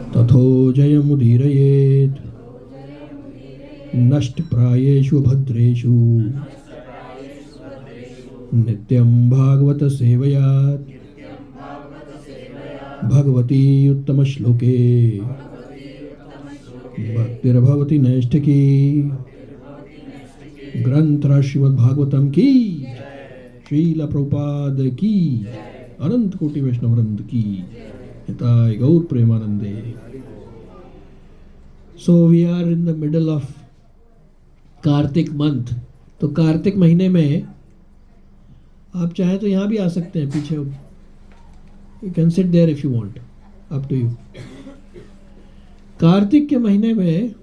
तथो जयमुदीरयेत् नष्टप्रायेषु भद्रेषु नित्यं भागवत सेवयात् भगवती उत्तमश्लोके भक्तिर्भवति नैष्ठिकी। ग्रंथ श्रीमद्भागवतम की, श्रील प्रभुपाद की, अनंत कोटि वैष्णव वृंद की, हिताय गौर प्रेमानंदे। So we are in the middle of Kartik month. तो कार्तिक महीने में आप चाहे तो यहाँ भी आ सकते हैं पीछे, you can sit there if you want, up to you. Kartik के महीने में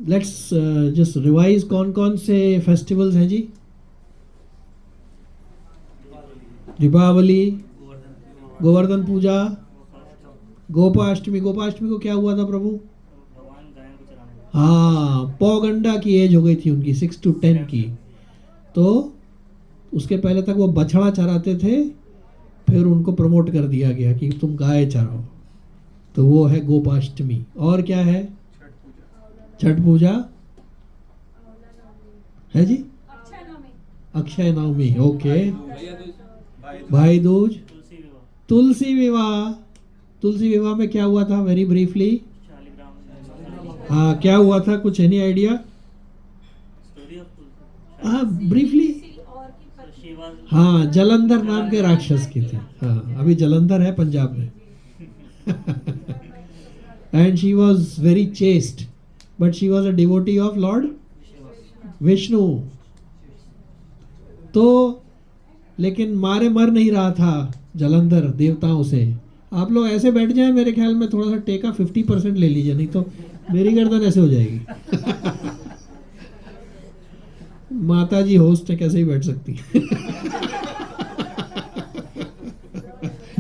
लेट्स जस्ट रिवाइज कौन कौन से फेस्टिवल्स हैं जी। दीपावली, गोवर्धन पूजा, गोपाष्टमी। गोपाष्टमी को क्या हुआ था प्रभु? हाँ, पौगंडा की एज हो गई थी उनकी, 6 to 10 की। तो उसके पहले तक वो बछड़ा चराते थे, फिर उनको प्रमोट कर दिया गया कि तुम गाय चराओ। तो वो है गोपाष्टमी। और क्या है? छठ पूजा है जी, अक्षय नवमी, ओके। भाई दूज, तुलसी विवाह। तुलसी विवाह में क्या हुआ था? वेरी ब्रीफली, हाँ क्या हुआ था? कुछ एनी आइडिया? हाँ ब्रीफली, हाँ जलंधर नाम के राक्षस की थी। हाँ अभी जलंधर है पंजाब में। And she was very chest, but she was a devotee of Lord Vishnu. तो लेकिन मारे मर नहीं रहा था जलंधर देवताओं से। आप लोग ऐसे बैठ जाएं, मेरे ख्याल में थोड़ा सा टेका 50% ले लीजिए, नहीं तो मेरी गर्दन ऐसे हो जाएगी। माता जी होस्ट है, कैसे ही बैठ सकती।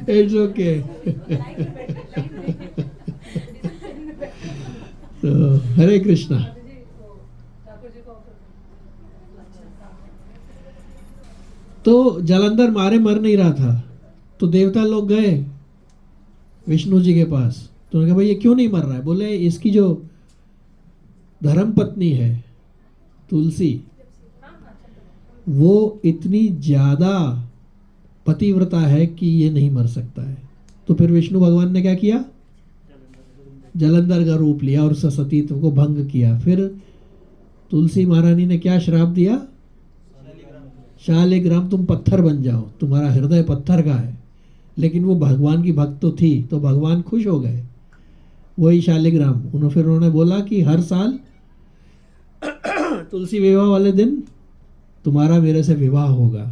It's okay. तो हरे कृष्णा। तो जलंधर मारे मर नहीं रहा था, तो देवता लोग गए विष्णु जी के पास। तो उन्होंने कहा भाई ये क्यों नहीं मर रहा है? बोले इसकी जो धर्म पत्नी है तुलसी, वो इतनी ज्यादा पतिव्रता है कि ये नहीं मर सकता है। तो फिर विष्णु भगवान ने क्या किया? जलंधर का रूप लिया और सतीत्व को भंग किया। फिर तुलसी महारानी ने क्या श्राप दिया? शालिग्राम, तुम पत्थर बन जाओ, तुम्हारा हृदय पत्थर का है। लेकिन वो भगवान की भक्त तो थी, तो भगवान खुश हो गए। वही शालिग्राम फिर उन्होंने बोला कि हर साल तुलसी विवाह वाले दिन तुम्हारा मेरे से विवाह होगा।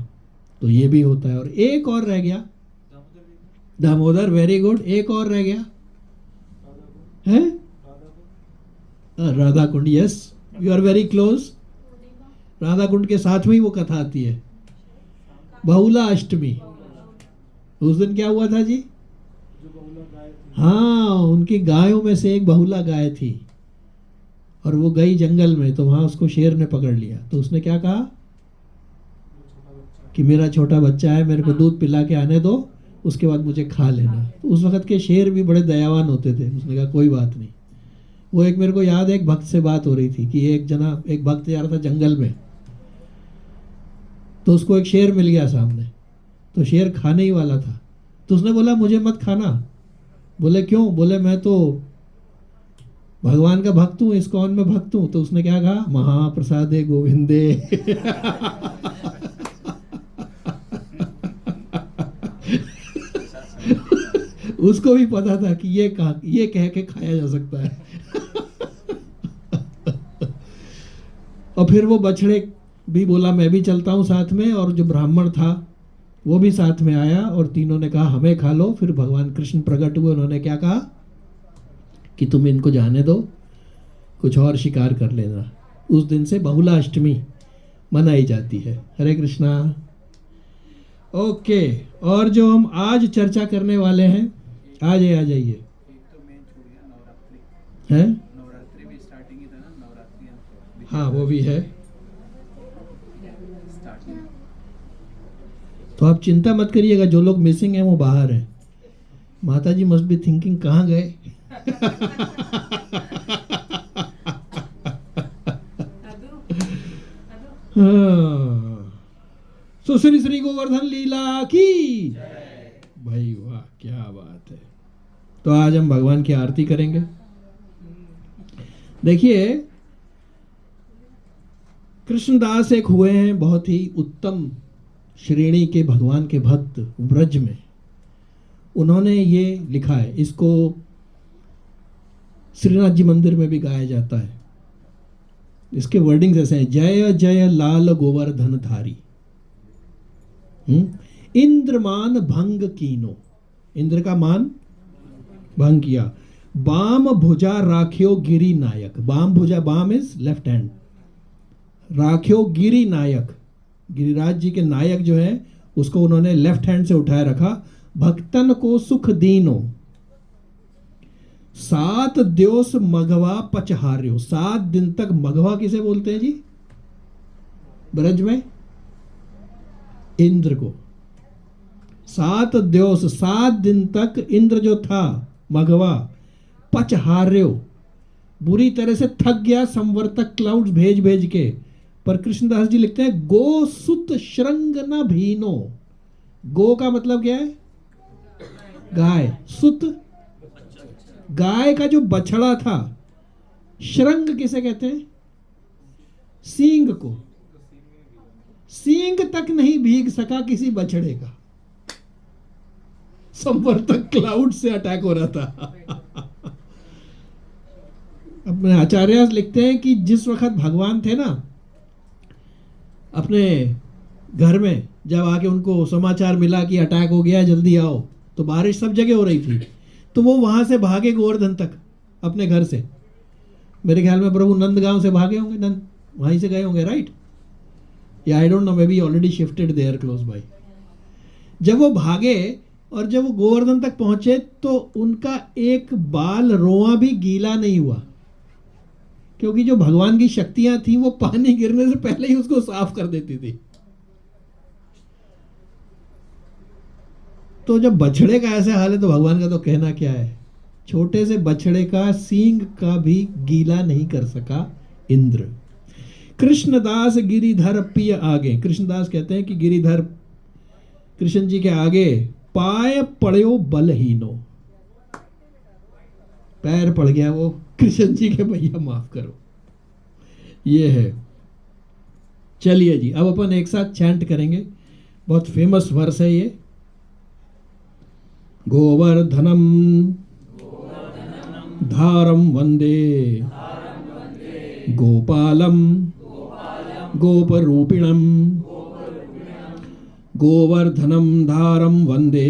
तो ये भी होता है। और एक और रह गया, दामोदर, वेरी गुड। एक और रह गया है Radha Kund. Yes, you are very close. Radha Kund के साथ में ही वो कथा आती है, बहुला अष्टमी। उस दिन क्या हुआ था जी? हाँ, उनकी गायों में से एक बहुला गाय थी और वो गई जंगल में, तो वहां उसको शेर ने पकड़ लिया। तो उसने क्या कहा कि मेरा छोटा बच्चा है, मेरे को दूध पिला के आने दो, उसके बाद मुझे खा लेना। तो उस वक्त के शेर भी बड़े दयावान होते थे। उसने कहा कोई बात नहीं। वो एक मेरे को याद है, एक भक्त से बात हो रही थी कि एक भक्त जा रहा था जंगल में, तो उसको एक शेर मिल गया सामने। तो शेर खाने ही वाला था, तो उसने बोला मुझे मत खाना। बोले क्यों? बोले मैं तो भगवान का भक्त हूँ, इस्कॉन में भक्त हूँ। तो उसने क्या कहा? महाप्रसादे गोविंदे। उसको भी पता था कि ये कह के खाया जा सकता है। और फिर वो बछड़े भी बोला मैं भी चलता हूँ साथ में, और जो ब्राह्मण था वो भी साथ में आया, और तीनों ने कहा हमें खा लो। फिर भगवान कृष्ण प्रकट हुए, उन्होंने क्या कहा कि तुम इनको जाने दो, कुछ और शिकार कर लेना। उस दिन से बहुला अष्टमी मनाई जाती है। हरे कृष्णा। ओके, और जो हम आज चर्चा करने वाले हैं, आ जाइए। है? नवरात्रि भी स्टार्टिंग ही था ना, नवरात्रि। हाँ वो भी है। तो आप चिंता मत करिएगा, जो लोग मिसिंग हैं वो बाहर हैं। माता जी मस्ट बी थिंकिंग कहाँ गए। हाँ। तो श्री श्री गोवर्धन लीला की भाई, वाह क्या बात है। तो आज हम भगवान की आरती करेंगे। देखिए, कृष्णदास एक हुए हैं बहुत ही उत्तम श्रेणी के भगवान के भक्त ब्रज में। उन्होंने ये लिखा है, इसको श्रीनाथ जी मंदिर में भी गाया जाता है। इसके वर्डिंग्स ऐसे हैं, जय जय लाल गोवर्धन धारी, इंद्रमान भंग कीनो, इंद्र का मान भंग किया, बाम भुजा राख्यो गिरी नायक, बाम भुजा, बाम इज लेफ्ट हैंड, राख्यो गिरी नायक, गिरिराज जी के नायक जो है उसको उन्होंने लेफ्ट हैंड से उठाए रखा, भक्तन को सुख दीनो, 7 दिवस मघवा पचहार्यो, 7 दिन तक, मघवा किसे बोलते हैं जी ब्रज में? इंद्र को। 7 दिवस, 7 दिन तक इंद्र जो था मघवा, पचहार्यो, बुरी तरह से थक गया संवर्तक क्लाउड्स भेज भेज के। पर कृष्णदास जी लिखते हैं, गो सुत श्रृंग न भीनो, गो का मतलब क्या है? गाय, सुत गाय का जो बछड़ा था, श्रृंग किसे कहते हैं? सींग को, सींग तक नहीं भीग सका किसी बछड़े का, संवर्तक क्लाउड से अटैक हो रहा था। अपने आचार्य लिखते हैं कि जिस वक्त भगवान थे ना अपने घर में, जब आके उनको समाचार मिला कि अटैक हो गया जल्दी आओ, तो बारिश सब जगह हो रही थी, तो वो वहां से भागे गोवर्धन तक अपने घर से। मेरे ख्याल में प्रभु नंदगांव से भागे होंगे, नंद वहीं से गए होंगे, राइट? या I don't know, maybe already shifted there close by. जब वो भागे और जब वो गोवर्धन तक पहुंचे तो उनका एक बाल रोआ भी गीला नहीं हुआ, क्योंकि जो भगवान की शक्तियां थी वो पानी गिरने से पहले ही उसको साफ कर देती थी। तो जब बछड़े का ऐसा हाल है तो भगवान का तो कहना क्या है। छोटे से बछड़े का सींग का भी गीला नहीं कर सका इंद्र। कृष्णदास गिरिधर पिय आगे, कृष्णदास कहते हैं कि गिरिधर कृष्ण जी के आगे पाय पड़ो बलहीनो, पैर पड़ गया वो कृष्ण जी के, भैया माफ करो। ये है। चलिए जी, अब अपन एक साथ चैंट करेंगे, बहुत फेमस वर्स है ये। गोवर्धनम धारम वंदे गोपालम गोपरूपिणम, गोवर्धनम धारम वंदे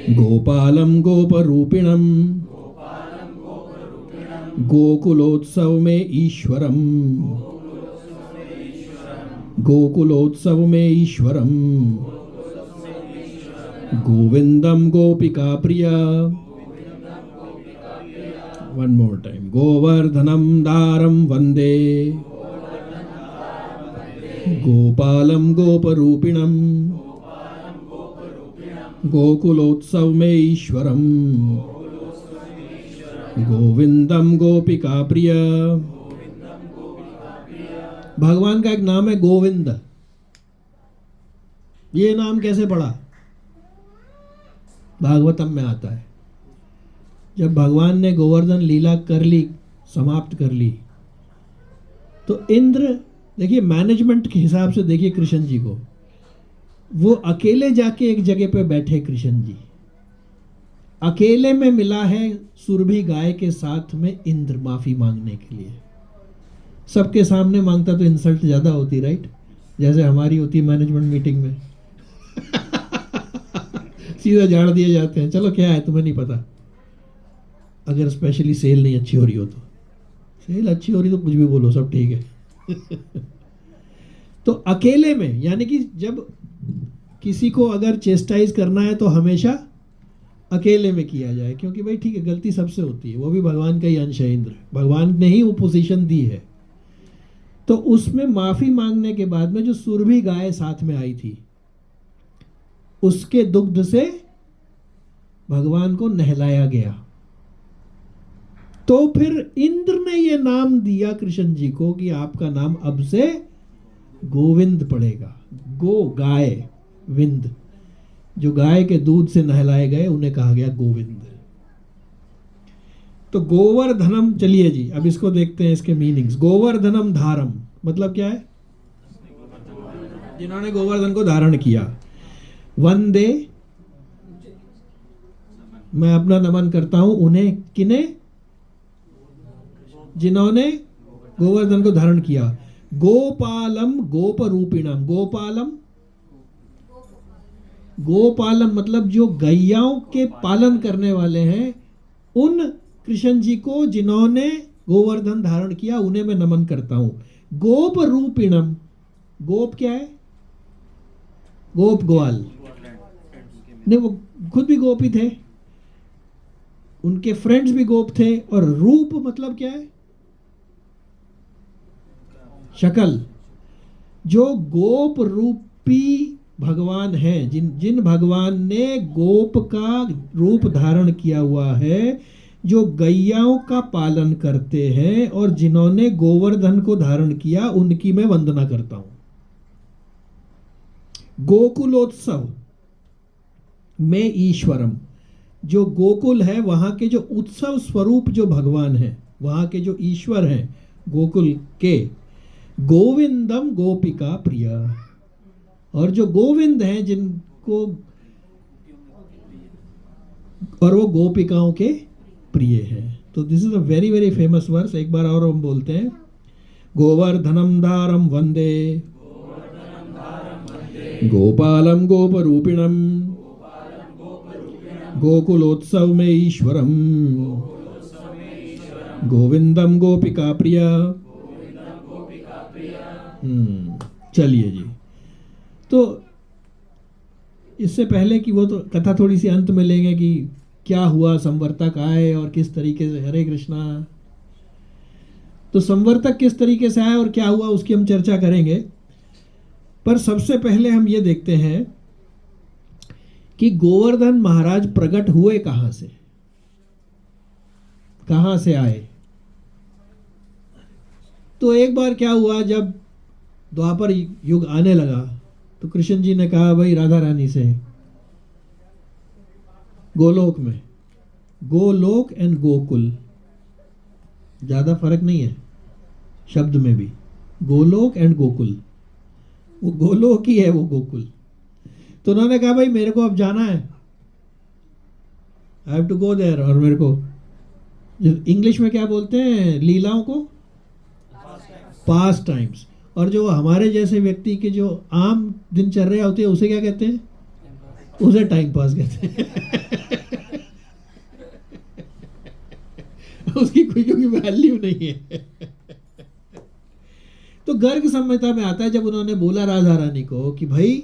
गोपालम गोपरूपिणम, गोकुलोत्सव में ईश्वरम, गोकुलोत्सव में ईश्वरम, गोविंदम गोपिका प्रिया। वन मोर टाइम, गोवर्धनम दारम वंदे गोपालम गोपरूपिणम, गोकुलोत्सव में ईश्वरम, गोविंदम गोपिका प्रिय। भगवान का एक नाम है गोविंद। ये नाम कैसे पड़ा? भागवतम में आता है। जब भगवान ने गोवर्धन लीला कर ली, समाप्त कर ली, तो इंद्र, देखिए मैनेजमेंट के हिसाब से देखिए कृष्ण जी को, वो अकेले जाके एक जगह पे बैठे कृष्ण जी, अकेले में मिला है सुरभि गाय के साथ में इंद्र माफी मांगने के लिए। सबके सामने मांगता तो इंसल्ट ज्यादा होती, राइट? जैसे हमारी होती मैनेजमेंट मीटिंग में सीधा झाड़ दिए जाते हैं, चलो क्या है तुम्हें नहीं पता। अगर स्पेशली सेल नहीं अच्छी हो रही हो तो, सेल अच्छी हो रही तो कुछ भी बोलो, सब ठीक है। तो अकेले में, यानी कि जब किसी को अगर चेस्टाइज करना है तो हमेशा अकेले में किया जाए, क्योंकि भाई ठीक है गलती सबसे होती है, वो भी भगवान का ही अंश है इंद्र, भगवान ने ही वो पोजीशन दी है। तो उसमें माफी मांगने के बाद में जो सुरभि गाय साथ में आई थी, उसके दुग्ध से भगवान को नहलाया गया। तो फिर इंद्र ने ये नाम दिया कृष्ण जी को कि आपका नाम अब से गोविंद पड़ेगा। गो गाय, विंद, जो गाय के दूध से नहलाए गए उन्हें कहा गया गोविंद। तो गोवर्धनम, चलिए जी अब इसको देखते हैं, इसके मीनिंग्स। गोवर्धनम धारम मतलब क्या है? जिन्होंने गोवर्धन को धारण किया। वंदे, मैं अपना नमन करता हूं उन्हें, किन्हें? जिन्होंने गोवर्धन को धारण किया। गोपालम गोप रूपिणम, गोपालम, गोपालम मतलब जो गैयाओं के पालन करने वाले हैं, उन कृष्ण जी को जिन्होंने गोवर्धन धारण किया उन्हें मैं नमन करता हूं। गोप रूपिणम, गोप क्या है? गोप ग्वाल, नहीं वो खुद भी गोपी थे, उनके फ्रेंड्स भी गोप थे। और रूप मतलब क्या है? शक्ल। जो गोप रूपी भगवान है, जिन भगवान ने गोप का रूप धारण किया हुआ है, जो गैयाओं का पालन करते हैं और जिन्होंने गोवर्धन को धारण किया, उनकी मैं वंदना करता हूं। गोकुलोत्सव में ईश्वरम, जो गोकुल है वहां के जो उत्सव स्वरूप जो भगवान है, वहां के जो ईश्वर हैं गोकुल के। गोविंदम गोपिका प्रिय, और जो गोविंद हैं जिनको, और वो गोपिकाओं के प्रिय है। तो this is a very very famous verse. एक बार और हम बोलते हैं। गोवर्धनम धारम वंदे गोपालम गोपरूपिणम गोकुलोत्सव में ईश्वरम गोविंदम गोपिका प्रिय। चलिए जी, तो इससे पहले कि वो तो कथा थोड़ी सी अंत में लेंगे कि क्या हुआ, संवर्तक आए और किस तरीके से, हरे कृष्णा, तो संवर्तक किस तरीके से आए और क्या हुआ उसकी हम चर्चा करेंगे। पर सबसे पहले हम ये देखते हैं कि गोवर्धन महाराज प्रकट हुए कहां से, कहां से आए। तो एक बार क्या हुआ, जब द्वापर युग आने लगा तो कृष्ण जी ने कहा भाई राधा रानी से, गोलोक में, गोलोक एंड गोकुल ज्यादा फर्क नहीं है शब्द में भी, गोलोक एंड गोकुल, वो गोलोक ही है वो गोकुल। तो उन्होंने कहा भाई मेरे को अब जाना है, I have to go there. और मेरे को इंग्लिश में क्या बोलते हैं लीलाओं को? पास टाइम्स। और जो हमारे जैसे व्यक्ति के जो आम दिनचर्या होती है उसे क्या कहते हैं? उसे टाइम पास कहते हैं। उसकी कोई वैल्यू नहीं है। तो गर्ग संहिता में आता है, जब उन्होंने बोला राधा रानी को कि भाई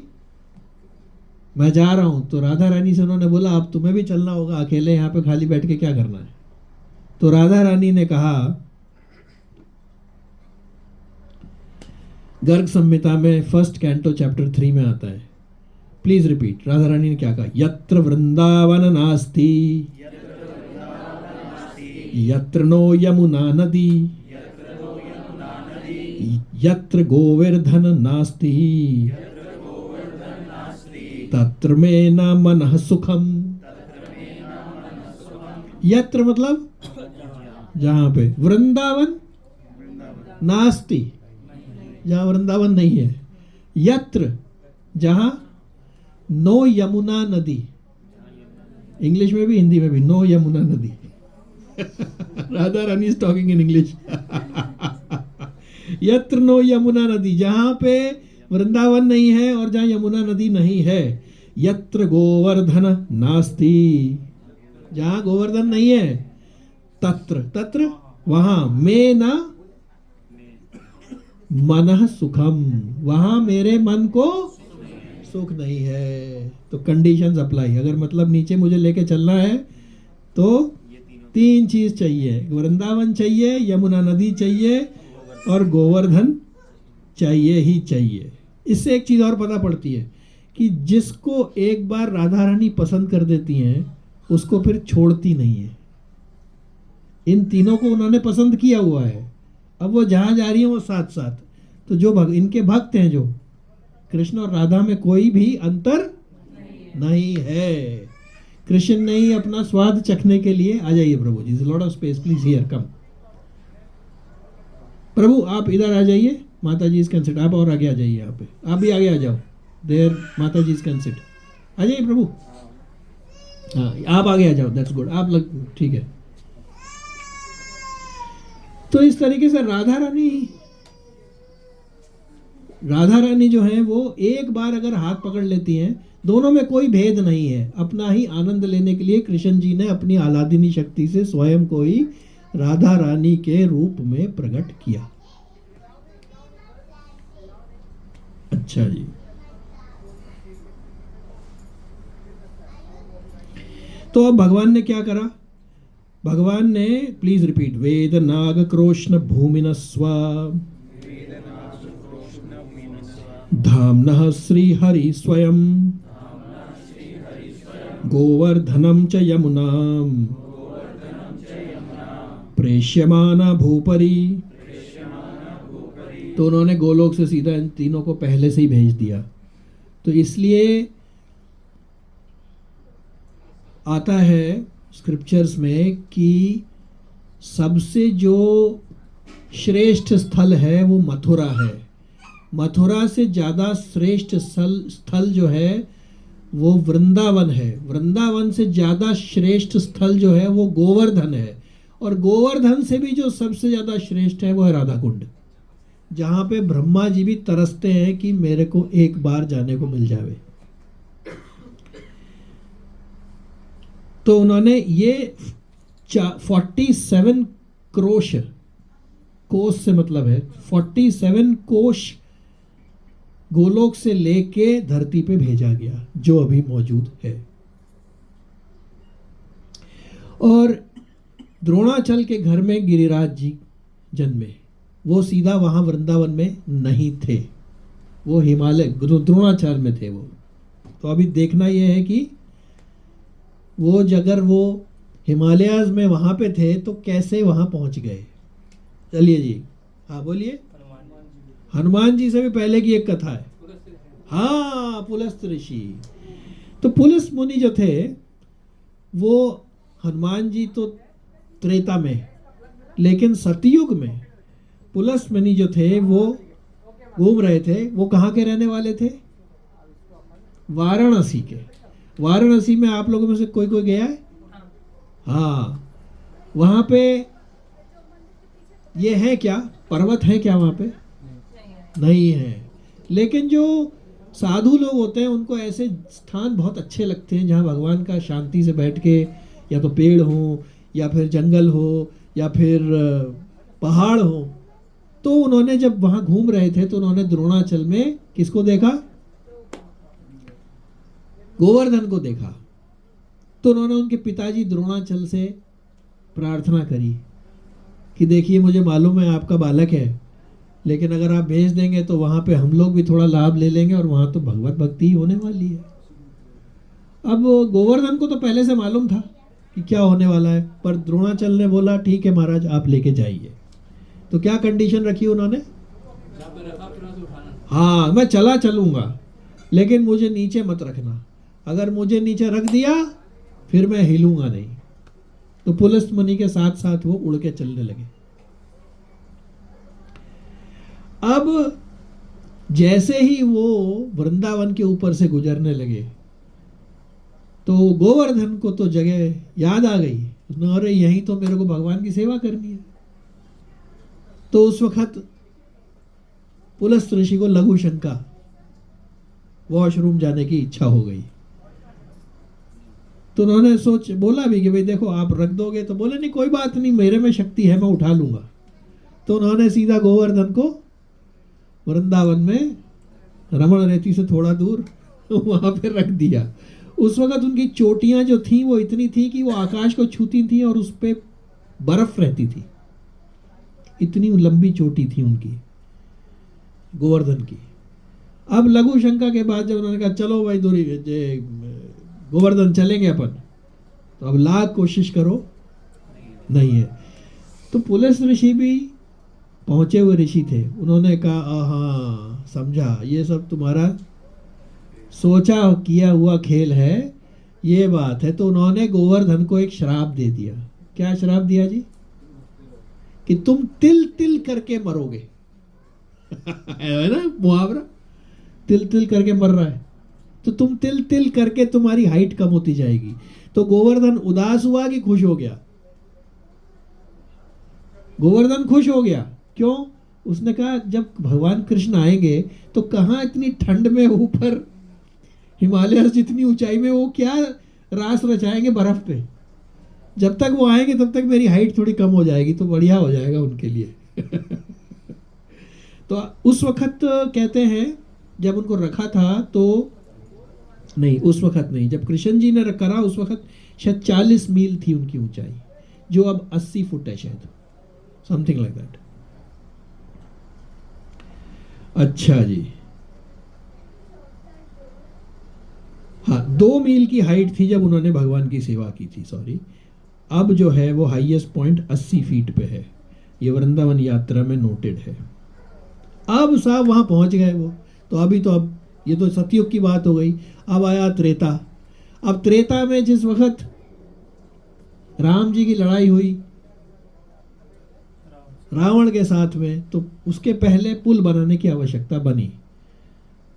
मैं जा रहा हूं, तो राधा रानी से उन्होंने बोला अब तुम्हें भी चलना होगा, अकेले यहां पे खाली बैठ के क्या करना है। तो राधा रानी ने कहा, गर्ग संहिता में फर्स्ट कैंटो चैप्टर 3 में आता है, प्लीज रिपीट। राधा रानी ने क्या कहा? यत्र वृंदावन नास्ति यत्र नो यमुना नदी यत्र गोवर्धन नास्ति तत्र में न मनः सुखम। यत्र मतलब जहां पे, वृंदावन नास्ति जहां वृंदावन नहीं है, यत्र जहां नो यमुना नदी, इंग्लिश में भी हिंदी में भी नो यमुना नदी। Radha Rani is talking in English. यत्र नो यमुना नदी, जहां पे वृंदावन नहीं है और जहां यमुना नदी नहीं है। यत्र गोवर्धन नास्ति, जहां गोवर्धन नहीं है, तत्र, तत्र वहां, में ना मनः सुखम, वहां मेरे मन को सुख नहीं है। तो कंडीशंस अप्लाई। अगर मतलब नीचे मुझे लेके चलना है तो 3 चीज चाहिए, वृंदावन चाहिए, यमुना नदी चाहिए और गोवर्धन चाहिए ही चाहिए। इससे एक चीज और पता पड़ती है कि जिसको एक बार राधा रानी पसंद कर देती हैं उसको फिर छोड़ती नहीं है। इन तीनों को उन्होंने पसंद किया हुआ है, अब वो जहाँ जा रही है वो साथ साथ। तो जो इनके भक्त हैं, जो कृष्ण और राधा में कोई भी अंतर नहीं है। कृष्ण नहीं अपना स्वाद चखने के लिए आ जाइए प्रभु जी, lot of space please here come. प्रभु आप इधर आ जाइए, माता जी इज कैन सिट। आप और आगे आ जाइए, यहाँ पे आप भी आगे आ जाओ। देयर माता जी इज कैन सिट। आ जाइए प्रभु। हाँ आप आगे आ जाओ, दैट्स गुड। आप लग ठीक है। तो इस तरीके से राधा रानी जो है वो एक बार अगर हाथ पकड़ लेती हैं, दोनों में कोई भेद नहीं है। अपना ही आनंद लेने के लिए कृष्ण जी ने अपनी आह्लादिनी शक्ति से स्वयं को ही राधा रानी के रूप में प्रकट किया। अच्छा जी, तो अब भगवान ने क्या करा? भगवान ने, प्लीज रिपीट, वेद नाग क्रोष्ण भूमिन स्व धाम्नः श्री हरि स्वयं गोवर्धनम च यमुनाम प्रेष्यमाना भूपरि। तो उन्होंने गोलोक से सीधा इन तीनों को पहले से ही भेज दिया। तो इसलिए आता है स्क्रिप्चर्स में कि सबसे जो श्रेष्ठ स्थल है वो मथुरा है। मथुरा से ज़्यादा श्रेष्ठ स्थल जो है वो वृंदावन है। वृंदावन से ज़्यादा श्रेष्ठ स्थल जो है वो गोवर्धन है। और गोवर्धन से भी जो सबसे ज़्यादा श्रेष्ठ है वो है राधा कुंड, जहाँ पे ब्रह्मा जी भी तरसते हैं कि मेरे को एक बार जाने को मिल जावे। तो उन्होंने ये 47 क्रोश, कोश से मतलब है 47 कोश गोलोक से लेके धरती पे भेजा गया, जो अभी मौजूद है। और द्रोणाचल के घर में गिरिराज जी जन्मे। वो सीधा वहां वृंदावन में नहीं थे, वो हिमालय द्रोणाचल में थे वो। तो अभी देखना यह है कि वो अगर वो हिमालयाज में वहां पे थे तो कैसे वहां पहुंच गए। चलिए जी, हाँ बोलिए। हनुमान जी से भी पहले की एक कथा है। हाँ, पुलस्त ऋषि। तो पुलस्त मुनि जो थे वो, हनुमान जी तो त्रेता में, लेकिन सतयुग में पुलस्त मुनि जो थे वो घूम रहे थे। वो कहाँ के रहने वाले थे? वाराणसी के। वाराणसी में आप लोगों में से कोई कोई गया है? हाँ, वहाँ पे ये है क्या, पर्वत है क्या वहाँ पे? नहीं है। लेकिन जो साधु लोग होते हैं उनको ऐसे स्थान बहुत अच्छे लगते हैं जहाँ भगवान का शांति से बैठ के, या तो पेड़ हो या फिर जंगल हो या फिर पहाड़ हो। तो उन्होंने जब वहाँ घूम रहे थे तो उन्होंने द्रोणाचल में किसको देखा? गोवर्धन को देखा। तो उन्होंने उनके पिताजी द्रोणाचल से प्रार्थना करी कि देखिए मुझे मालूम है आपका बालक है, लेकिन अगर आप भेज देंगे तो वहाँ पे हम लोग भी थोड़ा लाभ ले लेंगे और वहाँ तो भगवत भक्ति ही होने वाली है। अब गोवर्धन को तो पहले से मालूम था कि क्या होने वाला है, पर द्रोणाचल ने बोला ठीक है महाराज आप लेके जाइए। तो क्या कंडीशन रखी उन्होंने? हाँ, मैं चलूंगा लेकिन मुझे नीचे मत रखना। अगर मुझे नीचे रख दिया फिर मैं हिलूंगा नहीं। तो पुलस्त मुनि के साथ साथ वो उड़ के चलने लगे। अब जैसे ही वो वृंदावन के ऊपर से गुजरने लगे तो गोवर्धन को तो जगह याद आ गई। अरे यहीं तो मेरे को भगवान की सेवा करनी है। तो उस वक्त पुलस्त ऋषि को लघु शंका, वॉशरूम जाने की इच्छा हो गई। तो उन्होंने बोला भी कि भाई देखो आप रख दोगे, तो बोले नहीं कोई बात नहीं, मेरे में शक्ति है, मैं उठा लूंगा। तो उन्होंने सीधा गोवर्धन को वृंदावन में रमण रेती से थोड़ा दूर वहां पे रख दिया। उस वक्त उनकी चोटियां जो थी वो इतनी थी कि वो आकाश को छूती थी और उस पे बर्फ रहती थी। इतनी लंबी चोटी थी उनकी, गोवर्धन की। अब लघु शंका के बाद जब उन्होंने कहा चलो भाई दूरी गोवर्धन चलेंगे अपन, तो अब लाख कोशिश करो नहीं है। तो पुलस ऋषि भी पहुंचे हुए ऋषि थे, उन्होंने कहा हाँ समझा, ये सब तुम्हारा सोचा किया हुआ खेल है, ये बात है। तो उन्होंने गोवर्धन को एक श्राप दे दिया। क्या श्राप दिया जी? कि तुम तिल तिल करके मरोगे। है ना मुहावरा, तिल तिल करके मर रहा है, तो तुम तिल तिल करके तुम्हारी हाइट कम होती जाएगी। तो गोवर्धन उदास हुआ कि खुश हो गया? गोवर्धन खुश हो गया। क्यों? उसने कहा जब भगवान कृष्ण आएंगे तो कहाँ इतनी ठंड में ऊपर हिमालय जितनी ऊंचाई में वो क्या रास रचाएंगे बर्फ पे, जब तक वो आएंगे तब तक मेरी हाइट थोड़ी कम हो जाएगी, तो बढ़िया हो जाएगा उनके लिए। तो उस वक्त कहते हैं जब उनको रखा था, तो नहीं उस वक्त नहीं, जब कृष्ण जी ने करा उस वक्त शायद 40 मील थी उनकी ऊंचाई, जो अब 80 फुट है शायद, समथिंग लाइक दैट। अच्छा जी, हाँ 2 मील की हाइट थी जब उन्होंने भगवान की सेवा की थी, सॉरी। अब जो है वो हाईएस्ट पॉइंट 80 फीट पे है, ये वृंदावन यात्रा में नोटेड है। अब साहब वहां पहुंच गए वो, तो अभी तो अब ये तो सतयुग की बात हो गई। अब आया त्रेता। अब त्रेता में जिस वक्त राम जी की लड़ाई हुई रावण के साथ में, तो उसके पहले पुल बनाने की आवश्यकता बनी।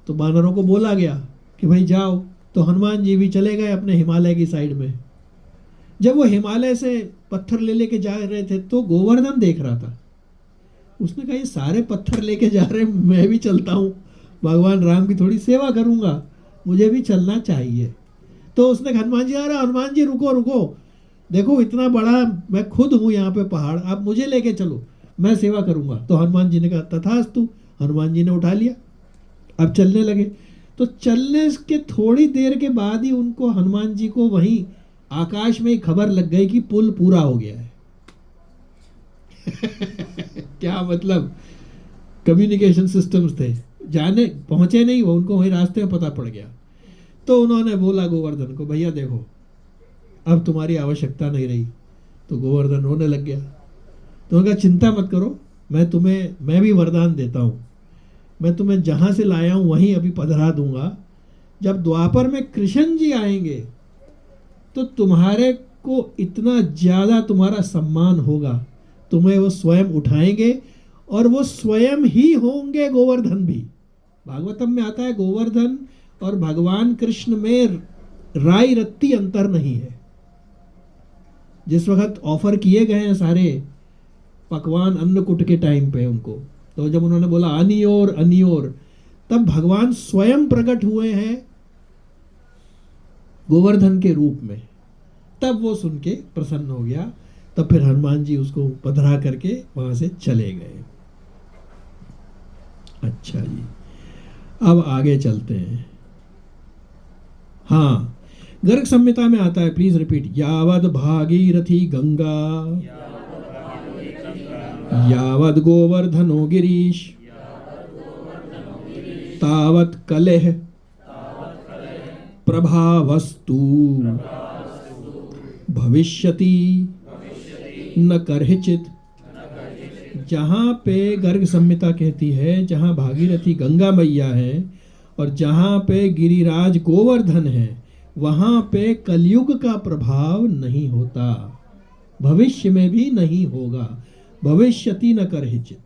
तो वानरों को बोला गया कि भाई जाओ, तो हनुमान जी भी चले गए अपने हिमालय की साइड में। जब वो हिमालय से पत्थर ले लेके जा रहे थे तो गोवर्धन देख रहा था। उसने कहा ये सारे पत्थर लेके जा रहे हैं, मैं भी चलता हूँ, भगवान राम की थोड़ी सेवा करूंगा, मुझे भी चलना चाहिए। तो उसने हनुमान जी, अरे हनुमान जी रुको रुको, देखो इतना बड़ा मैं खुद हूँ यहाँ पे पहाड़, आप मुझे लेके चलो, मैं सेवा करूंगा। तो हनुमान जी ने कहा तथास्तु। हनुमान जी ने उठा लिया, अब चलने लगे। तो चलने के थोड़ी देर के बाद ही उनको, हनुमान जी को वहीं आकाश में ही खबर लग गई कि पुल पूरा हो गया है। क्या मतलब, कम्युनिकेशन सिस्टम्स थे, जाने पहुंचे नहीं वो, उनको वहीं रास्ते में पता पड़ गया। तो उन्होंने बोला गोवर्धन को, भैया देखो अब तुम्हारी आवश्यकता नहीं रही। तो गोवर्धन रोने लग गया। तो उन्होंने कहा चिंता मत करो, मैं भी वरदान देता हूँ, मैं तुम्हें जहां से लाया हूं वहीं अभी पधरा दूंगा। जब द्वापर में कृष्ण जी आएंगे तो तुम्हारे को इतना ज्यादा तुम्हारा सम्मान होगा, तुम्हें वो स्वयं उठाएंगे और वो स्वयं ही होंगे गोवर्धन भी। भागवतम में आता है गोवर्धन और भगवान कृष्ण में राई रत्ती अंतर नहीं है। जिस वक्त ऑफर किए गए हैं सारे पकवान अन्नकूट के टाइम पे उनको, तो जब उन्होंने बोला अनियोर अनियोर, तब भगवान स्वयं प्रकट हुए हैं गोवर्धन के रूप में। तब वो सुन के प्रसन्न हो गया, तब फिर हनुमान जी उसको पधरा करके वहां से चले गए। अच्छा जी, अब आगे चलते हैं। हाँ, गर्ग संहिता में आता है, प्लीज रिपीट। यावद भागीरथी गंगा यावद गोवर्धनो गिरीश तावत कलेह प्रभावस्तु भविष्यति न करहिचित। जहाँ पे गर्ग संहिता कहती है जहाँ भागीरथी गंगा मैया है और जहाँ पे गिरिराज गोवर्धन है, वहाँ पे कलयुग का प्रभाव नहीं होता, भविष्य में भी नहीं होगा। भविष्यति न करहिचित।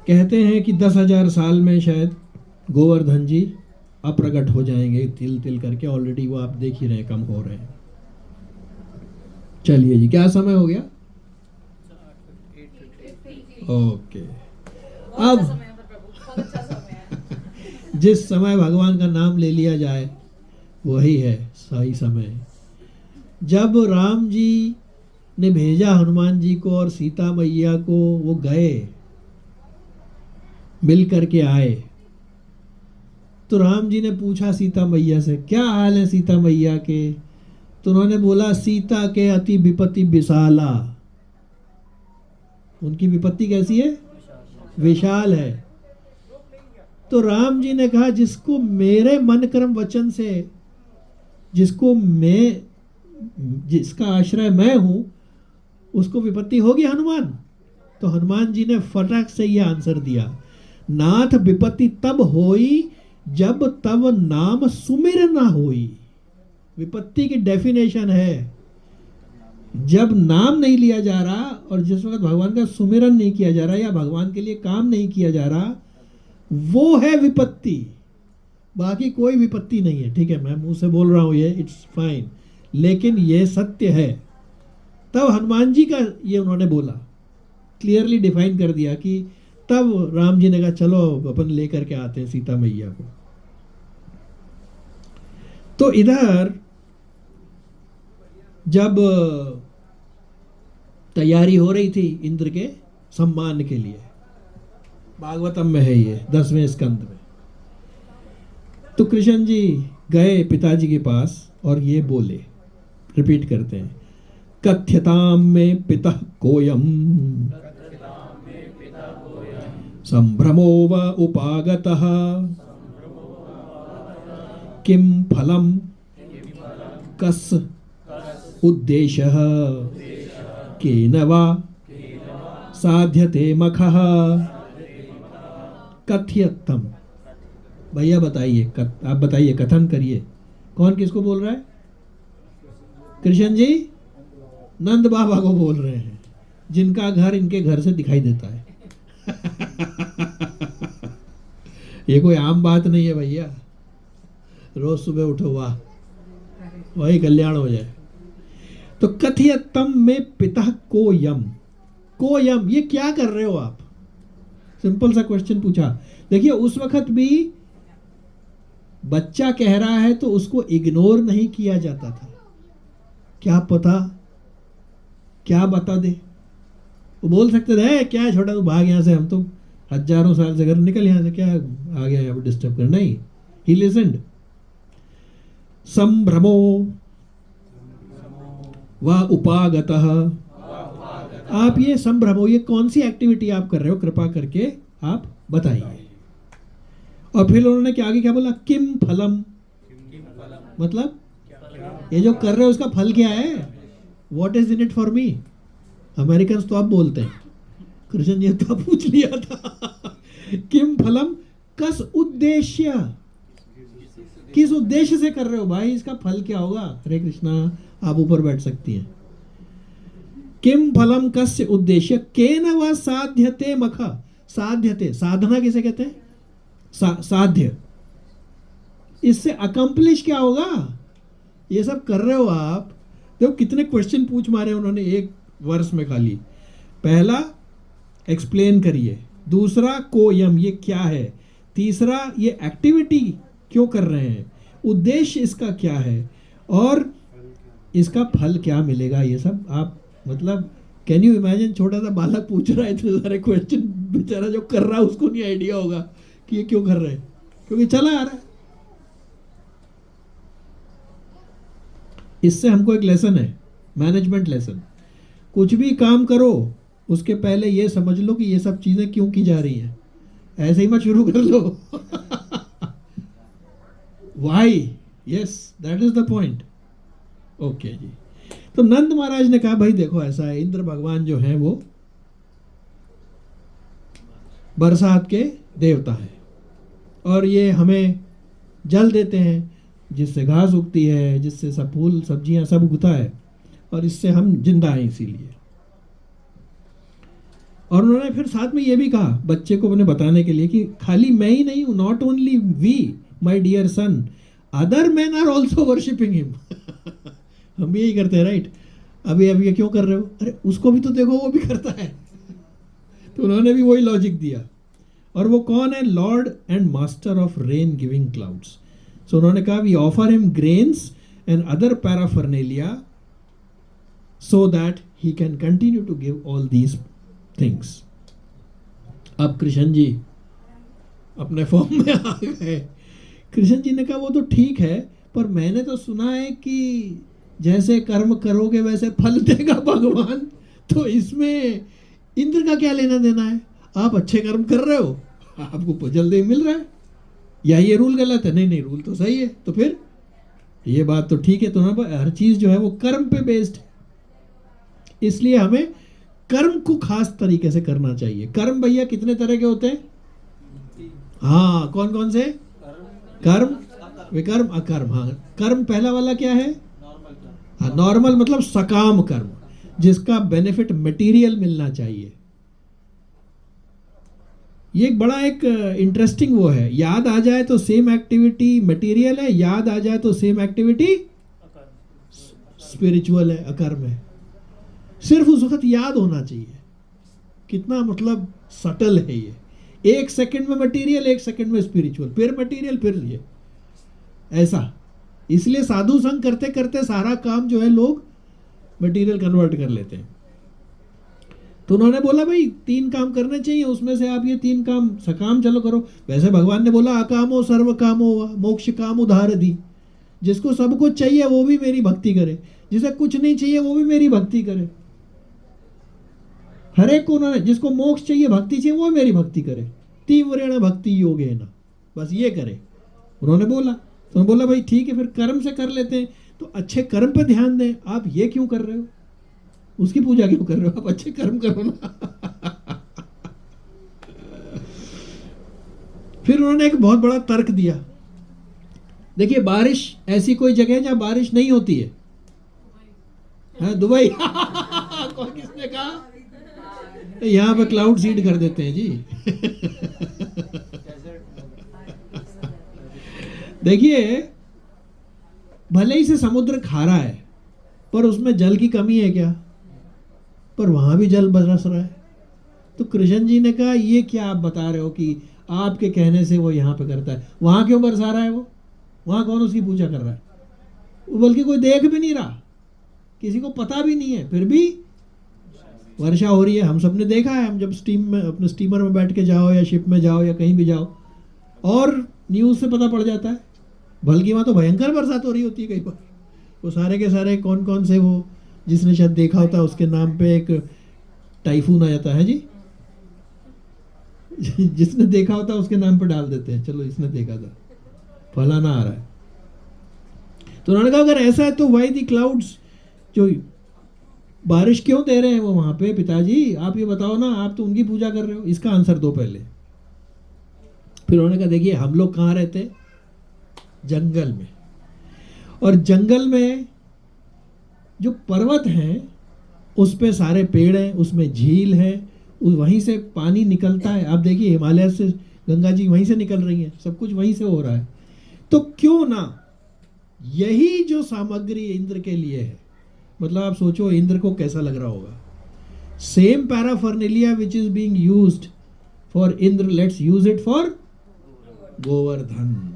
कहते हैं कि 10,000 साल में शायद गोवर्धन जी अप्रगट हो जाएंगे तिल तिल करके। ऑलरेडी वो आप देख ही रहे हैं, कम हो रहे हैं। चलिए जी, क्या समय हो गया? ओके। अब जिस समय भगवान का नाम ले लिया जाए वही है सही समय। जब राम जी ने भेजा हनुमान जी को और सीता मैया को, वो गए मिल करके आए, तो राम जी ने पूछा सीता मैया से क्या हाल है सीता मैया के? तो उन्होंने बोला सीता के अति विपत्ति विशाला। उनकी विपत्ति कैसी है? विशाल है। तो राम जी ने कहा जिसको मेरे मन कर्म वचन से, जिसका आश्रय मैं हूं, उसको विपत्ति होगी हनुमान। तो हनुमान जी ने फटाक से ये आंसर दिया, नाथ विपत्ति तब होई जब तब नाम सुमिर ना होई। विपत्ति की डेफिनेशन है जब नाम नहीं लिया जा रहा और जिस वक्त भगवान का सुमिरन नहीं किया जा रहा या भगवान के लिए काम नहीं किया जा रहा, वो है विपत्ति। बाकी कोई विपत्ति नहीं है। ठीक है, मैं मुंह से बोल रहा हूं ये, इट्स फाइन, लेकिन ये सत्य है। तब हनुमान जी का ये उन्होंने बोला, क्लियरली डिफाइन कर दिया कि तब राम जी ने कहा चलो अपन लेकर के आते हैं सीता मैया को। तो इधर जब तैयारी हो रही थी इंद्र के सम्मान के लिए, भागवतम में है ये 10वें स्कंद में, तो कृष्ण जी गए पिताजी के पास और ये बोले, रिपीट करते हैं, कथ्यताम में पिता कोयम संभ्रमो व उपागतः किम फलम कस उद्देश्यः केन वा साध्यते मखः। कथ्यतम, भैया बताइए, आप बताइए, कथन करिए। कौन किसको बोल रहा है? कृष्ण जी नंद बाबा को बोल रहे हैं, जिनका घर इनके घर से दिखाई देता है। ये कोई आम बात नहीं है भैया। रोज सुबह उठो, वाह, वही कल्याण हो जाए। तो कथयतम में पिता को यम, ये क्या कर रहे हो आप? सिंपल सा क्वेश्चन पूछा। देखिए उस वक्त भी बच्चा कह रहा है तो उसको इग्नोर नहीं किया जाता था। क्या पता क्या बता दे, वो बोल सकते थे क्या है छोटा, तू भाग यहां से, हम तो हजारों साल से घर, निकल यहां से, क्या आ गया यहाँ पर डिस्टर्ब कर। नहीं, ही लिसन्ड। संभ्रमो व उपागतः, आप ये संभ्रमो, ये कौन सी एक्टिविटी आप कर रहे हो, कृपा करके आप बताइए। और फिर उन्होंने क्या आगे क्या बोला, किम फलम, मतलब ये जो कर रहे हो उसका फल क्या है, what is in it for me. American तो आप बोलते हैं, कृष्ण जी तो पूछ लिया था। किम फलम कस उद्देश्य, किस उद्देश्य से कर रहे हो भाई, इसका फल क्या होगा। हरे कृष्णा, आप ऊपर बैठ सकती हैं। किम फलम कस्य उद्देश्य केन व साध्यते मख, साध्यते, साधना किसे कहते हैं, साध्य, इससे अकम्प्लिश क्या होगा। ये सब कर रहे हो आप। देखो कितने क्वेश्चन पूछ मारे उन्होंने एक वर्ष में खाली। पहला एक्सप्लेन करिए, दूसरा कोयम, ये क्या है, तीसरा ये एक्टिविटी क्यों कर रहे हैं, उद्देश्य इसका क्या है, और इसका फल क्या मिलेगा। ये सब आप, मतलब कैन यू इमेजिन, छोटा सा बालक पूछ रहा है इतने सारे क्वेश्चन, बेचारा जो कर रहा है उसको नहीं आइडिया होगा कि ये क्यों कर रहे हैं, क्योंकि चला आ रहा है। इससे हमको एक लेसन है, मैनेजमेंट लेसन। कुछ भी काम करो उसके पहले ये समझ लो कि ये सब चीजें क्यों की जा रही हैं, ऐसे ही मत शुरू कर लो। Why, yes, that is the point. Okay जी। तो नंद महाराज ने कहा भाई देखो ऐसा है, इंद्र भगवान जो है वो बरसात के देवता है और ये हमें जल देते हैं जिससे घास उगती है, जिससे सब फूल सब्जियां सब उगता है, और इससे हम जिंदा हैं इसीलिए। और उन्होंने फिर साथ में ये भी कहा बच्चे को अपने बताने के लिए कि खाली मैं ही नहीं हूं, not only we my dear son, other man are also worshipping him. हम भी यही करते हैं, राइट। अभी ये क्यों कर रहे हो, अरे उसको भी तो देखो, वो भी करता है। तो उन्होंने भी वही लॉजिक दिया। और वो कौन है, lord and master of rain giving clouds. So उन्होंने कहा we offer him grains and other paraphernalia so that he can continue to give all these things. अब कृष्ण जी अपने फॉर्म में आ गए। कृष्ण जी ने कहा वो तो ठीक है, पर मैंने तो सुना है कि जैसे कर्म करोगे वैसे फल देगा भगवान, तो इसमें इंद्र का क्या लेना देना है। आप अच्छे कर्म कर रहे हो, आपको जल्दी मिल रहा है, या ये रूल गलत है? नहीं नहीं, रूल तो सही है। तो फिर ये बात तो ठीक है। तो ना हर चीज जो है वो कर्म पे बेस्ड है, इसलिए हमें कर्म को खास तरीके से करना चाहिए। कर्म भैया कितने तरह के होते हैं? हाँ, कौन कौन से? कर्म, विकर्म, अकर्म। हाँ, कर्म पहला वाला क्या है? हाँ, नॉर्मल मतलब सकाम कर्म, जिसका बेनिफिट मटेरियल मिलना चाहिए। ये एक बड़ा एक इंटरेस्टिंग वो है, याद आ जाए तो सेम एक्टिविटी मटेरियल है, याद आ जाए तो सेम एक्टिविटी स्पिरिचुअल है, अकर्म है। सिर्फ उस वक्त याद होना चाहिए। कितना मतलब सटल है ये। 1 सेकंड में मटेरियल, 1 सेकंड में स्पिरिचुअल, फिर मटेरियल, फिर ये ऐसा। इसलिए साधु संग करते करते सारा काम जो है लोग मटेरियल कन्वर्ट कर लेते हैं। तो उन्होंने बोला भाई 3 काम करने चाहिए, उसमें से आप ये 3 काम सकाम चलो करो। वैसे भगवान ने बोला अकामो सर्व कामो वा मोक्ष काम उधार दी। जिसको सब कुछ चाहिए वो भी मेरी भक्ति करे, जिसे कुछ नहीं चाहिए वो भी मेरी भक्ति करे। हर एक को उन्होंने, जिसको मोक्ष चाहिए, भक्ति चाहिए, वो मेरी भक्ति करे। तीव्रेण भक्ति योगेन, बस ये करे उन्होंने बोला। तो उन्होंने बोला भाई ठीक है, फिर कर्म से कर लेते हैं। तो अच्छे कर्म पे ध्यान दें। आप ये क्यों कर रहे हो, उसकी पूजा क्यों कर रहे हो? आप अच्छे कर्म करो ना। फिर उन्होंने एक बहुत बड़ा तर्क दिया। देखिए, बारिश, ऐसी कोई जगह है जहां बारिश नहीं होती है? हाँ, दुबई। कौन, किसने कहा? यहाँ पे क्लाउड सीड कर देते हैं जी। देखिए, भले ही से समुद्र खारा है, पर उसमें जल की कमी है क्या? पर वहां भी जल बरस रहा है। तो कृष्ण जी ने कहा ये क्या आप बता रहे हो कि आपके कहने से वो यहाँ पे करता है, वहां क्यों बरसा रहा है? वो वहां कौन उसकी पूजा कर रहा है? वो बल्कि कोई देख भी नहीं रहा, किसी को पता भी नहीं है, फिर भी वर्षा हो रही है। हम सबने देखा है, हम जब अपने स्टीमर में बैठ के जाओ या शिप में जाओ या कहीं भी जाओ, और न्यूज़ से पता पड़ जाता है। बल्कि वहाँ तो भयंकर बरसात हो रही होती है कई बार। वो सारे के सारे कौन कौन से, वो जिसने शायद देखा होता है उसके नाम पे एक टाइफून आ जाता है जी। जिसने देखा होता है उसके नाम पे डाल देते हैं, चलो इसने देखा था, फलाना आ रहा है। तो उन्होंने कहा अगर ऐसा है तो वाई दी क्लाउड्स, जो बारिश क्यों दे रहे हैं वो वहां पे? पिताजी आप ये बताओ ना, आप तो उनकी पूजा कर रहे हो, इसका आंसर दो पहले। फिर उन्होंने कहा देखिए, हम लोग कहाँ रहते? जंगल में। और जंगल में जो पर्वत हैं उस पे सारे पेड़ हैं, उसमें झील है, वहीं से पानी निकलता है। आप देखिए, हिमालय से गंगा जी वहीं से निकल रही है, सब कुछ वहीं से हो रहा है। तो क्यों ना यही जो सामग्री इंद्र के लिए है, मतलब आप सोचो इंद्र को कैसा लग रहा होगा। Same paraphernalia which is being used for Indra, let's use it for Govardhan.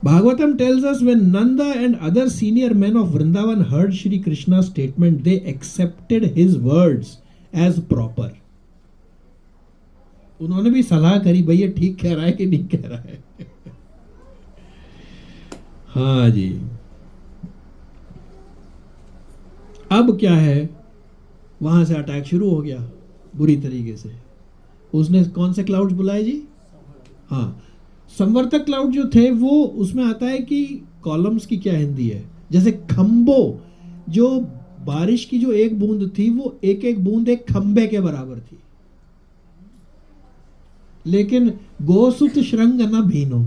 Bhagavatam tells us when Nanda and other senior men of Vrindavan heard Shri Krishna's statement, they accepted his words as proper. उन्होंने भी सलाह करी, भैया ठीक कह रहा है कि नहीं कह रहा है। हाँ जी। अब क्या है, वहां से अटैक शुरू हो गया बुरी तरीके से। उसने कौन से क्लाउड्स बुलाए जी? हाँ, संवर्तक क्लाउड जो थे वो, उसमें आता है कि कॉलम्स की क्या हिंदी है, जैसे खंबो, जो बारिश की जो एक बूंद थी वो एक एक बूंद एक खंबे के बराबर थी। लेकिन गोसुत श्रृंग न भीनो।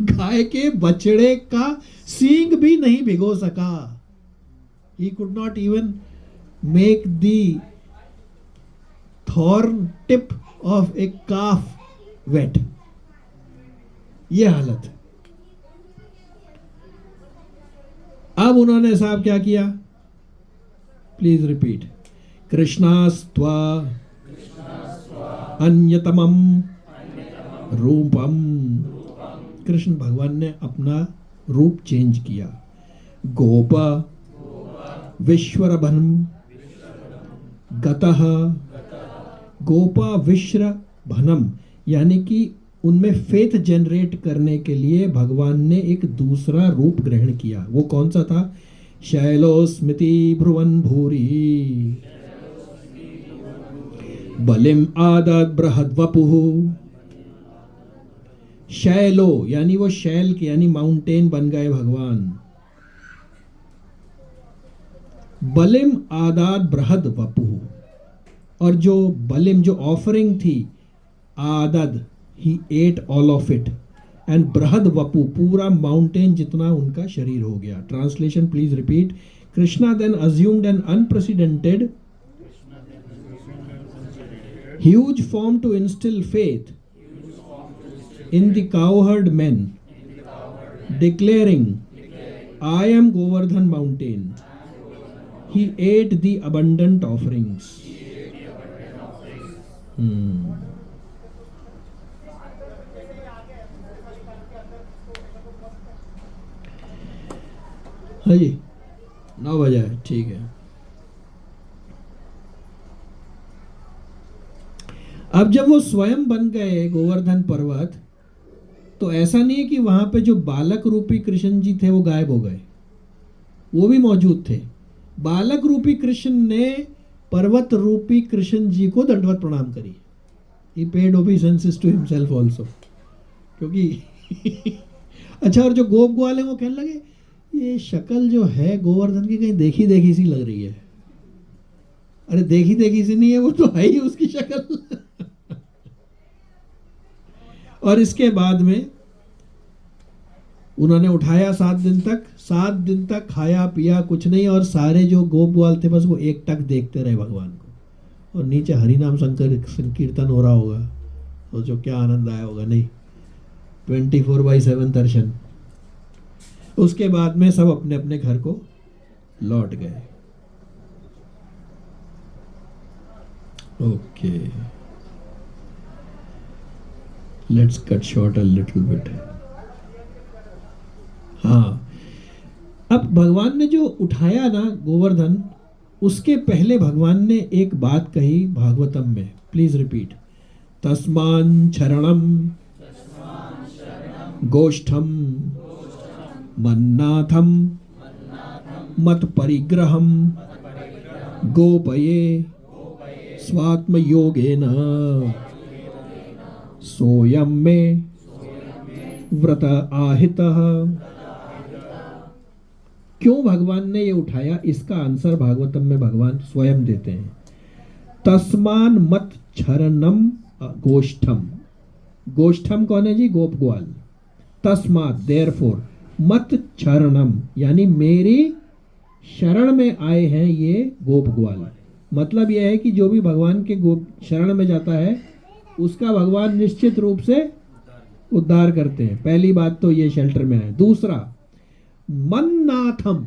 गाय के बछड़े का सींग भी नहीं भिगो सका। He could not even make the thorn tip of a calf wet. ये हालत। अब उन्होंने साहब क्या किया? Please repeat. कृष्णास्त्वा अन्यतमम रूपम। कृष्ण भगवान ने अपना रूप चेंज किया। गोपा विश्वरभनम गतः। गोपा विश्वरभनम यानी कि उनमें फेथ जनरेट करने के लिए भगवान ने एक दूसरा रूप ग्रहण किया। वो कौन सा था? शैलो स्मृति भ्रुवन भूरी। बलिम आदद बृहद वपुः, शैलो यानी वो शैल के यानी माउंटेन बन गए भगवान। बलिम आदाद बृहद वपुः, और जो बलिम जो ऑफरिंग थी, आदद he ate all of it, and बृहद वपु पूरा माउंटेन जितना उनका शरीर हो गया। Translation please repeat. Krishna then assumed an unprecedented huge form to instill faith in the cowherd men, declaring, I am Govardhan mountain. He ate the abundant offerings. हाँ जी, 9 बजा है, ठीक है। अब जब वो स्वयं बन गए गोवर्धन पर्वत, तो ऐसा नहीं है कि वहां पे जो बालक रूपी कृष्ण जी थे वो गायब हो गए, वो भी मौजूद थे। बालक रूपी कृष्ण ने पर्वत रूपी कृष्ण जी को दंडवत प्रणाम करी। He paid obeisances to himself also, क्योंकि अच्छा, और जो गोप ग्वाल है वो कहने लगे ये शक्ल जो है गोवर्धन की कहीं देखी देखी सी लग रही है। अरे देखी देखी सी नहीं है, वो तो है ही उसकी शक्ल। और इसके बाद में उन्होंने उठाया 7 दिन तक, 7 दिन तक खाया पिया कुछ नहीं, और सारे जो गोप ग्वाल थे बस वो एकटक देखते रहे भगवान को। और नीचे हरि नाम संकीर्तन हो रहा होगा, सोचो क्या आनंद आया होगा। नहीं, 24/7 दर्शन। उसके बाद में सब अपने अपने घर को लौट गए। Okay, let's cut short a little bit. हाँ, अब भगवान ने जो उठाया ना गोवर्धन, उसके पहले भगवान ने एक बात कही भागवतम में, प्लीज रिपीट। तस्मान शरणम गोष्ठम मन्नाथम मत परिग्रहम गोपये स्वात्म योगेन सोयम में व्रत आहितः। क्यों भगवान ने ये उठाया, इसका आंसर भागवतम में भगवान स्वयं देते हैं। तस्मान मत क्षरणम गोष्ठम। गोष्ठम कौन है जी? गोप ग्वाल। तस्मात देयरफॉर मत क्षरणम यानी मेरी शरण में आए हैं ये गोप ग्वाल। मतलब यह है कि जो भी भगवान के गोप शरण में जाता है उसका भगवान निश्चित रूप से उद्धार करते हैं। पहली बात तो ये शेल्टर में है। दूसरा, मन नाथम।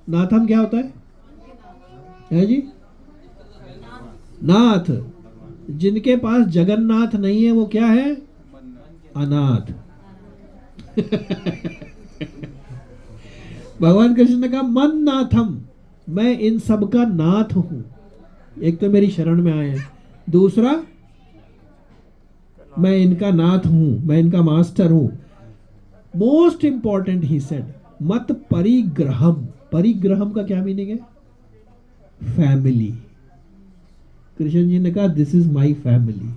नाथम क्या होता है जी? नाथ। जिनके पास जगन्नाथ नहीं है वो क्या है? अनाथ। भगवान कृष्ण ने कहा मन नाथम, मैं इन सब का नाथ हूं। एक तो मेरी शरण में आए हैं, दूसरा मैं इनका नाथ हूं, मैं इनका मास्टर हूं। मोस्ट इंपॉर्टेंट ही सेड मत परिग्रहम। परिग्रहम का क्या मीनिंग है? फैमिली। कृष्ण जी ने कहा दिस इज माई फैमिली।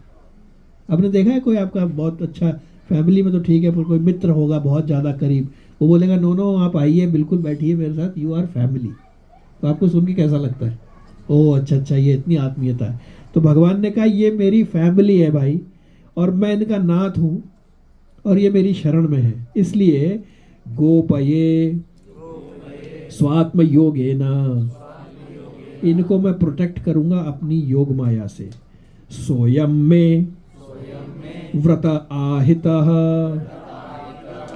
आपने देखा है कोई आपका बहुत अच्छा फैमिली में तो ठीक है, पर कोई मित्र होगा बहुत ज्यादा करीब, वो बोलेगा नो नो आप आइए बिल्कुल बैठिए मेरे साथ, यू आर फैमिली। तो आपको सुन के कैसा लगता है? ओह अच्छा अच्छा, ये इतनी आत्मीयता है। तो भगवान ने कहा ये मेरी फैमिली है भाई, और मैं इनका नाथ हूं, और ये मेरी शरण में है। इसलिए गोपये स्वात्म योगेना, इनको मैं प्रोटेक्ट करूंगा अपनी योग माया से। सोयम में व्रत आहितः,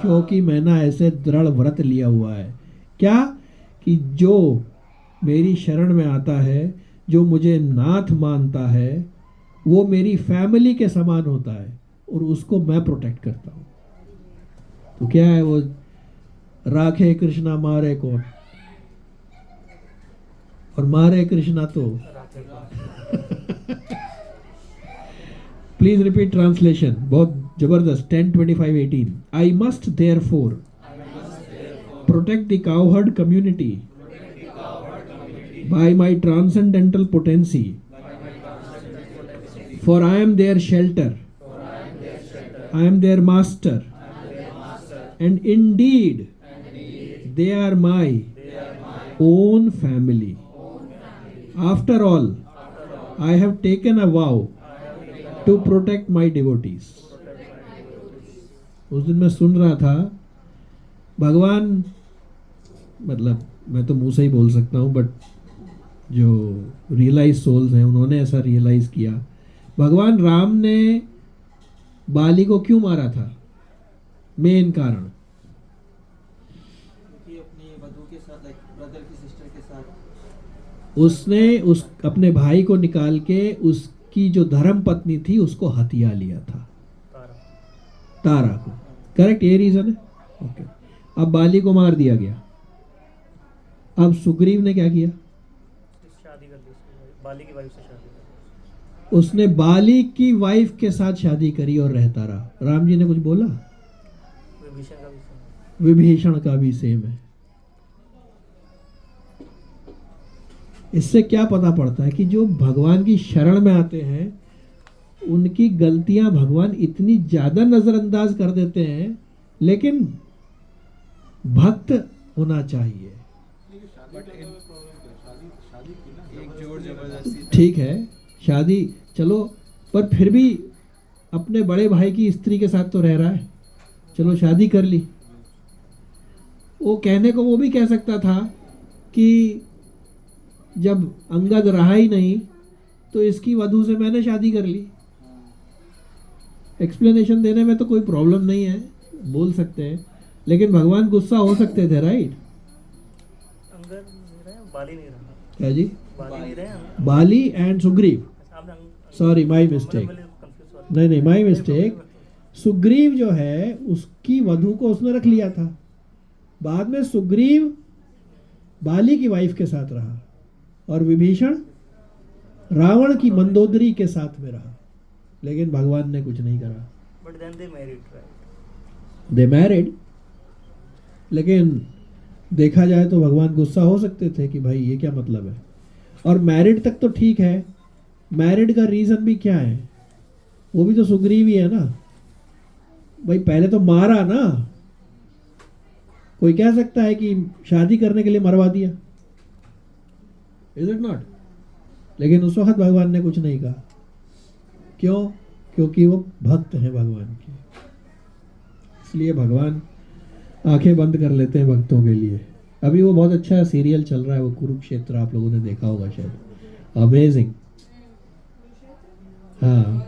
क्योंकि मैंने ऐसे दृढ़ व्रत लिया हुआ है। क्या? कि जो मेरी शरण में आता है, जो मुझे नाथ मानता है, वो मेरी फैमिली के समान होता है, और उसको मैं प्रोटेक्ट करता हूं। तो क्या है वो? राखे कृष्णा मारे कौन? और मारे कृष्णा तो प्लीज रिपीट ट्रांसलेशन, बहुत जबरदस्त। 10:25:18 I must therefore protect the cowherd community by my transcendental potency For I am their shelter. I am their master. And indeed, they are my own family. After all, I have taken a vow to protect my devotees. उस दिन मैं सुन रहा था, भगवान, मतलब मैं तो मुंह से ही बोल सकता हूँ, बट जो रियलाइज सोल्स हैं उन्होंने ऐसा रियलाइज किया। भगवान राम ने बाली को क्यों मारा था? मेन कारण कि अपनी वधू के साथ, लाइक ब्रदर की सिस्टर के साथ, उसने उस अपने भाई को निकाल के उसकी जो धर्म पत्नी थी उसको हथिया लिया था, तारा को। करेक्ट, ये रीजन है। ओके, अब बाली को मार दिया गया। अब सुग्रीव ने क्या किया? शादी कर दी उसकी, बाली की वाइफ से शादी कर उसने बाली की वाइफ के साथ शादी करी और रहता रहा। राम जी ने कुछ बोला? दी। विभीषण का भी सुना। विभीषण का भी सेम है। इससे क्या पता पड़ता है कि जो भगवान की शरण में आते हैं उनकी गलतियां भगवान इतनी ज्यादा नजरअंदाज कर देते हैं, लेकिन भक्त होना चाहिए। एक जोर जबरदस्ती ठीक है, शादी चलो, पर फिर भी अपने बड़े भाई की स्त्री के साथ तो रह रहा है, चलो शादी कर ली। वो कहने को वो भी कह सकता था कि जब अंगद रहा ही नहीं तो इसकी वधू से मैंने शादी कर ली। एक्सप्लेनेशन देने में तो कोई प्रॉब्लम नहीं है, बोल सकते हैं, लेकिन भगवान गुस्सा हो सकते थे, राइट? अंगद नहीं रहे, बाली नहीं रहा। क्या जी? बाली नहीं रहे, Bali and Sugriva, sorry my mistake, नहीं माय मिस्टेक। सुग्रीव जो है उसकी वधु को उसने रख लिया था, बाद में सुग्रीव बाली की वाइफ के साथ रहा और विभीषण रावण की मंदोदरी के साथ में रहा, लेकिन भगवान ने कुछ नहीं करा। But then they married, right? They married, लेकिन देखा जाए तो भगवान गुस्सा हो सकते थे कि भाई ये क्या मतलब है। और मैरिड तक तो ठीक है, मैरिड का रीजन भी क्या है? वो भी तो सुग्रीव ही है ना भाई, पहले तो मारा ना। कोई कह सकता है कि शादी करने के लिए मरवा दिया, इज इट नॉट? लेकिन उस वक्त भगवान ने कुछ नहीं कहा। क्यों? क्योंकि वो भक्त हैं भगवान के, इसलिए भगवान आंखें बंद कर लेते हैं भक्तों के लिए। अभी वो बहुत अच्छा सीरियल चल रहा है, वो कुरुक्षेत्र, आप लोगों ने देखा होगा शायद। अमेजिंग, हाँ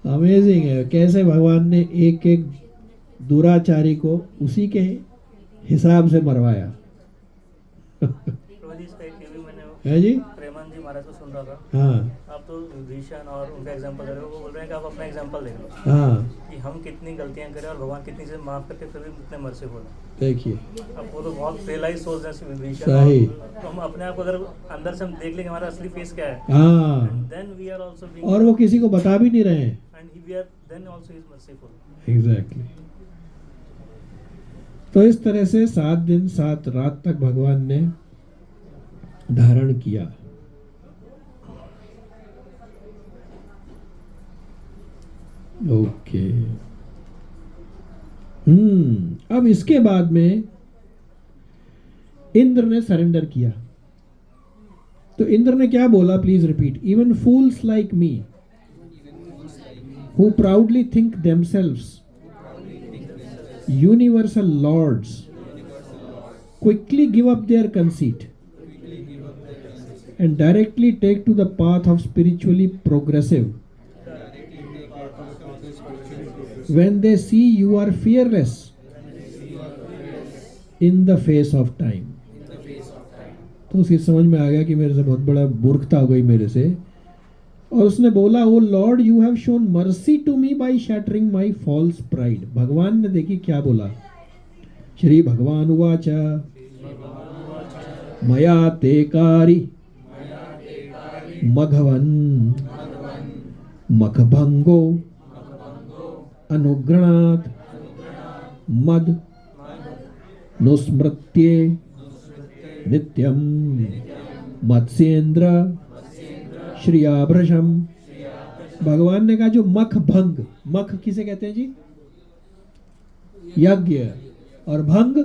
अमेजिंग है कैसे भगवान ने एक एक दुराचारी को उसी के हिसाब से मरवाया। प्रभु जी, इसका एक टीवी मैंने है जी? प्रेमान जी महाराज को सुन रहा था। हाँ आप तो विभीषण और उनका एग्जांपल दे रहे हो, वो बोल रहे हैं कि आप अपना एग्जांपल देख लो हाँ, कि हम कितनी गलतियां करें और भगवान कितनी चीजें माफ करके फिर भी कितने मर्सीफुल हैं। देखिए, अब वो तो बहुत रियलाइज सोच हैं विभीषण, सही। तो हम अपने आप को अगर अंदर से हम देख लेंगे हमारा असली फेस क्या है, हाँ, then we are also being, और वो किसी को बता भी नहीं रहे हैं। And we are then also is merciful. Exactly. तो इस तरह से 7 दिन 7 रात तक भगवान ने धारण किया। ओके, अब इसके बाद में इंद्र ने सरेंडर किया। तो इंद्र ने क्या बोला? Please repeat. Even fools like me who proudly think themselves universal lords quickly give up their conceit and directly take to the path of spiritually progressive when they see you are fearless in the face of time। तो उसे समझ में आ गया कि मेरे से बहुत बड़ा मूर्खता हो गई मेरे से, और उसने बोला, oh lord you have shown mercy to me by shattering my false pride. भगवान ने देखी क्या बोला। श्री भगवान उवाच मया ते कारी मघवन मखभंगो अनुग्रणात् मद नुस्मृत्ये नित्यम मत्स्येन्द्र श्रियाभृशम भगवान ने कहा जो मख भंग, मख किसे कहते हैं जी? यज्ञ, और भंग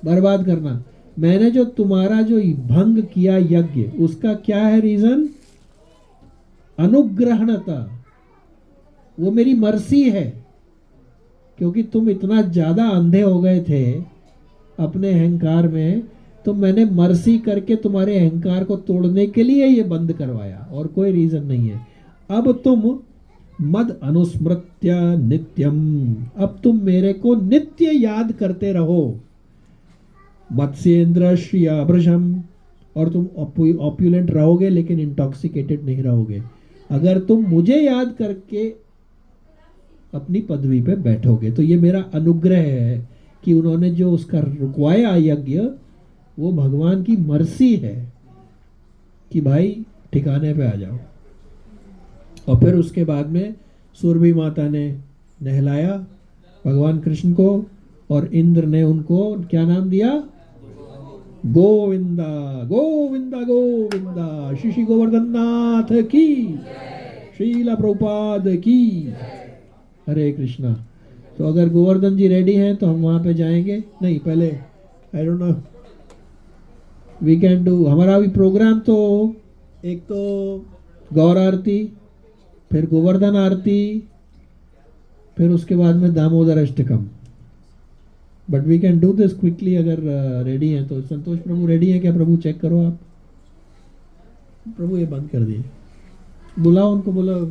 बर्बाद करना। मैंने जो तुम्हारा जो भंग किया यज्ञ, उसका क्या है रीजन? अनुग्रहणता, वो मेरी मर्सी है, क्योंकि तुम इतना ज्यादा अंधे हो गए थे अपने अहंकार में, तो मैंने मर्सी करके तुम्हारे अहंकार को तोड़ने के लिए ये बंद करवाया, और कोई रीजन नहीं है। अब तुम मद अनुस्मृत्य नित्यम, अब तुम मेरे को नित्य याद करते रहो। मत्स्येंद्र श्रियाभृशम, और तुम ऑप्युलेंट रहोगे लेकिन इंटॉक्सिकेटेड नहीं रहोगे, अगर तुम मुझे याद करके अपनी पदवी पे बैठोगे। तो ये मेरा अनुग्रह है कि उन्होंने जो उसका रुकवाया यज्ञ, वो भगवान की मर्सी है कि भाई ठिकाने पे आ जाओ। और फिर उसके बाद में सुरभि माता ने नहलाया भगवान कृष्ण को, और इंद्र ने उनको क्या नाम दिया? गोविंदा गोविंदा गोविंदा। श्री गोवर्धन नाथ की, श्रीला प्रभुपाद की। हरे कृष्णा। तो अगर गोवर्धन जी रेडी हैं तो हम वहां पे जाएंगे। नहीं, पहले I don't know, we can do, हमारा अभी प्रोग्राम तो एक तो गौर आरती, फिर गोवर्धन आरती, फिर उसके बाद में Damodar Ashtakam. But we can do this quickly अगर रेडी हैं तो। संतोष प्रभु रेडी हैं क्या? प्रभु चेक करो आप। प्रभु ये बंद कर दिए, बुलाओ उनको, बुलाओ।